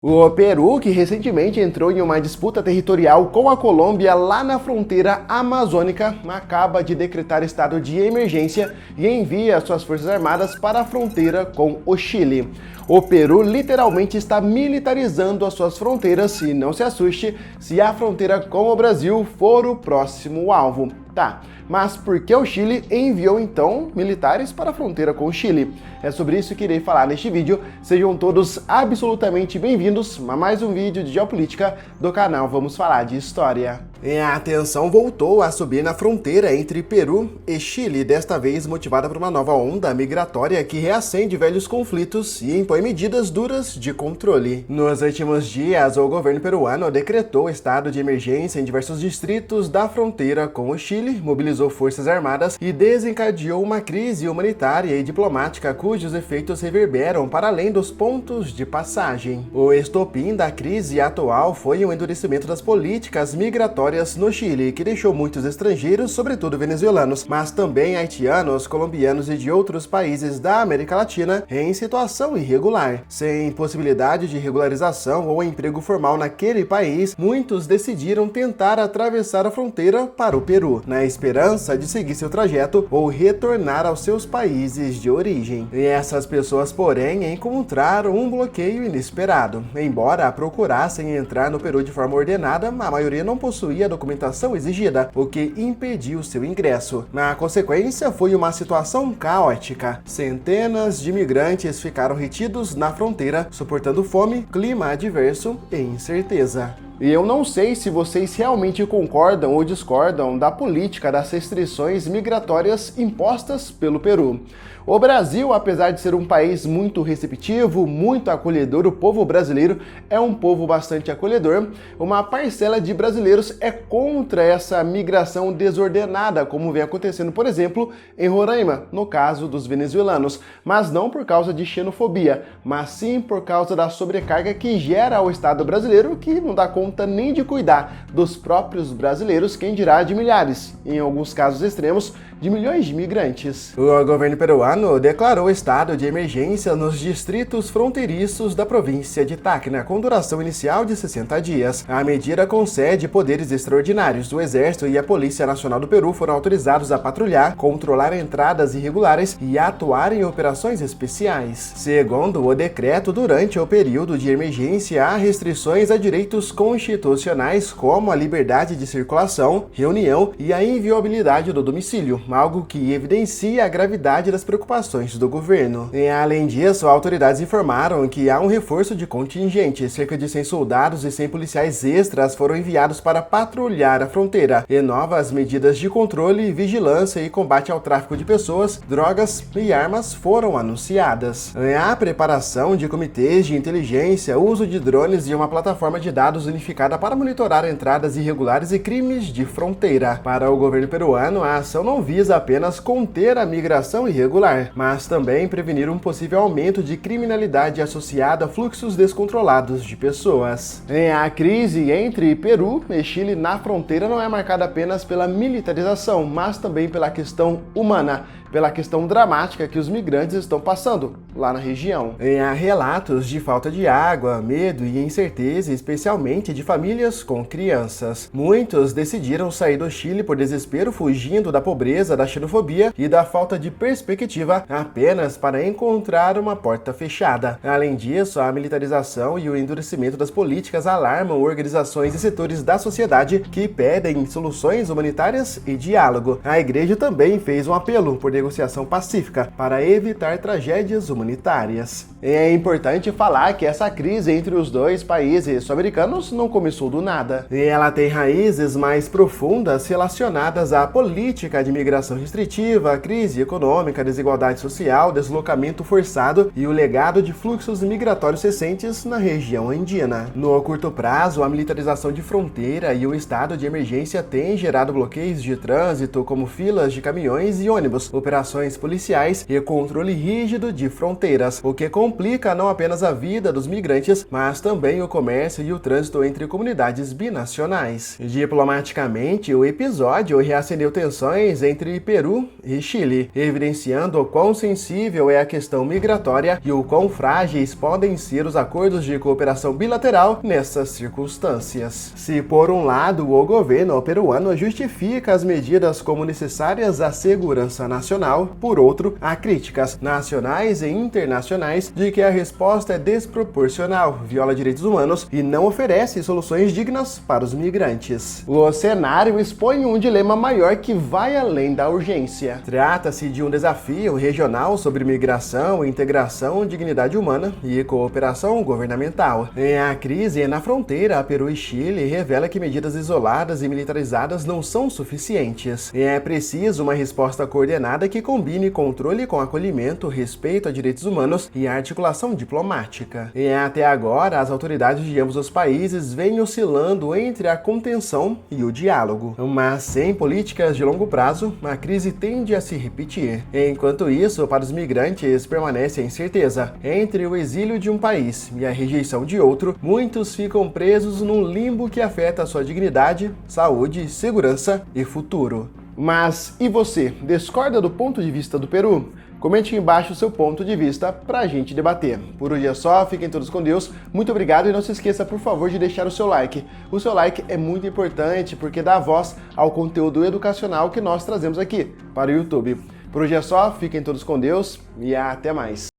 O Peru, que recentemente entrou em uma disputa territorial com a Colômbia lá na fronteira amazônica, acaba de decretar estado de emergência e envia suas forças armadas para a fronteira com o Chile. O Peru literalmente está militarizando as suas fronteiras e não se assuste se a fronteira com o Brasil for o próximo alvo. Tá, mas por que o Chile enviou então militares para a fronteira com o Chile? É sobre isso que irei falar neste vídeo. Sejam todos absolutamente bem-vindos a mais um vídeo de geopolítica do canal Vamos Falar de História. A tensão voltou a subir na fronteira entre Peru e Chile, desta vez motivada por uma nova onda migratória que reacende velhos conflitos e impõe medidas duras de controle. Nos últimos dias, o governo peruano decretou estado de emergência em diversos distritos da fronteira com o Chile, mobilizou forças armadas e desencadeou uma crise humanitária e diplomática cujos efeitos reverberam para além dos pontos de passagem. O estopim da crise atual foi o endurecimento das políticas migratórias no Chile, que deixou muitos estrangeiros, sobretudo venezuelanos, mas também haitianos, colombianos e de outros países da América Latina, em situação irregular. Sem possibilidade de regularização ou emprego formal naquele país, muitos decidiram tentar atravessar a fronteira para o Peru, na esperança de seguir seu trajeto ou retornar aos seus países de origem. E essas pessoas, porém, encontraram um bloqueio inesperado. Embora procurassem entrar no Peru de forma ordenada, a maioria não possuía a documentação exigida, o que impediu seu ingresso. Na consequência, foi uma situação caótica. Centenas de imigrantes ficaram retidos na fronteira, suportando fome, clima adverso e incerteza. E eu não sei se vocês realmente concordam ou discordam da política das restrições migratórias impostas pelo Peru. O Brasil, apesar de ser um país muito receptivo, muito acolhedor, o povo brasileiro é um povo bastante acolhedor, uma parcela de brasileiros é contra essa migração desordenada, como vem acontecendo, por exemplo, em Roraima, no caso dos venezuelanos, mas não por causa de xenofobia, mas sim por causa da sobrecarga que gera ao Estado brasileiro, que não dá conta nem de cuidar dos próprios brasileiros, quem dirá de milhares, em alguns casos extremos, de milhões de imigrantes. O governo peruano declarou estado de emergência nos distritos fronteiriços da província de Tacna, com duração inicial de 60 dias. A medida concede poderes extraordinários. O Exército e a Polícia Nacional do Peru foram autorizados a patrulhar, controlar entradas irregulares e atuar em operações especiais. Segundo o decreto, durante o período de emergência, há restrições a direitos constitucionais como a liberdade de circulação, reunião e a inviolabilidade do domicílio, algo que evidencia a gravidade das preocupações do governo. E, além disso, autoridades informaram que há um reforço de contingente. Cerca de 100 soldados e 100 policiais extras foram enviados para patrulhar a fronteira, e novas medidas de controle, vigilância e combate ao tráfico de pessoas, drogas e armas foram anunciadas. A preparação de comitês de inteligência, uso de drones e uma plataforma de dados unificada para monitorar entradas irregulares e crimes de fronteira. Para o governo peruano, a ação não visa apenas conter a migração irregular, mas também prevenir um possível aumento de criminalidade associada a fluxos descontrolados de pessoas. A crise entre Peru e Chile na fronteira não é marcada apenas pela militarização, mas também pela questão humana, pela questão dramática que os migrantes estão passando lá na região. Há relatos de falta de água, medo e incerteza, especialmente de famílias com crianças. Muitos decidiram sair do Chile por desespero, fugindo da pobreza, da xenofobia e da falta de perspectiva, apenas para encontrar uma porta fechada. Além disso, a militarização e o endurecimento das políticas alarmam organizações e setores da sociedade que pedem soluções humanitárias e diálogo. A igreja também fez um apelo por negociação pacífica para evitar tragédias humanitárias. É importante falar que essa crise entre os dois países sul-americanos não começou do nada. Ela tem raízes mais profundas relacionadas à política de migração restritiva, crise econômica, desigualdade social, deslocamento forçado e o legado de fluxos migratórios recentes na região andina. No curto prazo, a militarização de fronteira e o estado de emergência têm gerado bloqueios de trânsito, como filas de caminhões e ônibus, operações operações policiais e controle rígido de fronteiras, o que complica não apenas a vida dos migrantes, mas também o comércio e o trânsito entre comunidades binacionais. Diplomaticamente, o episódio reacendeu tensões entre Peru e Chile, evidenciando o quão sensível é a questão migratória e o quão frágeis podem ser os acordos de cooperação bilateral nessas circunstâncias. Se por um lado o governo peruano justifica as medidas como necessárias à segurança nacional, por outro, há críticas nacionais e internacionais de que a resposta é desproporcional, viola direitos humanos e não oferece soluções dignas para os migrantes. O cenário expõe um dilema maior que vai além da urgência. Trata-se de um desafio regional sobre migração, integração, dignidade humana e cooperação governamental. A crise na fronteira Peru e Chile revela que medidas isoladas e militarizadas não são suficientes. É preciso uma resposta coordenada que combine controle com acolhimento, respeito a direitos humanos e articulação diplomática. Até agora, as autoridades de ambos os países vêm oscilando entre a contenção e o diálogo. Mas sem políticas de longo prazo, a crise tende a se repetir. Enquanto isso, para os migrantes permanece a incerteza. Entre o exílio de um país e a rejeição de outro, muitos ficam presos num limbo que afeta a sua dignidade, saúde, segurança e futuro. Mas e você, discorda do ponto de vista do Peru? Comente aqui embaixo o seu ponto de vista pra gente debater. Por hoje é só, fiquem todos com Deus, muito obrigado e não se esqueça, por favor, de deixar o seu like. O seu like é muito importante porque dá voz ao conteúdo educacional que nós trazemos aqui para o YouTube. Por hoje é só, fiquem todos com Deus e até mais.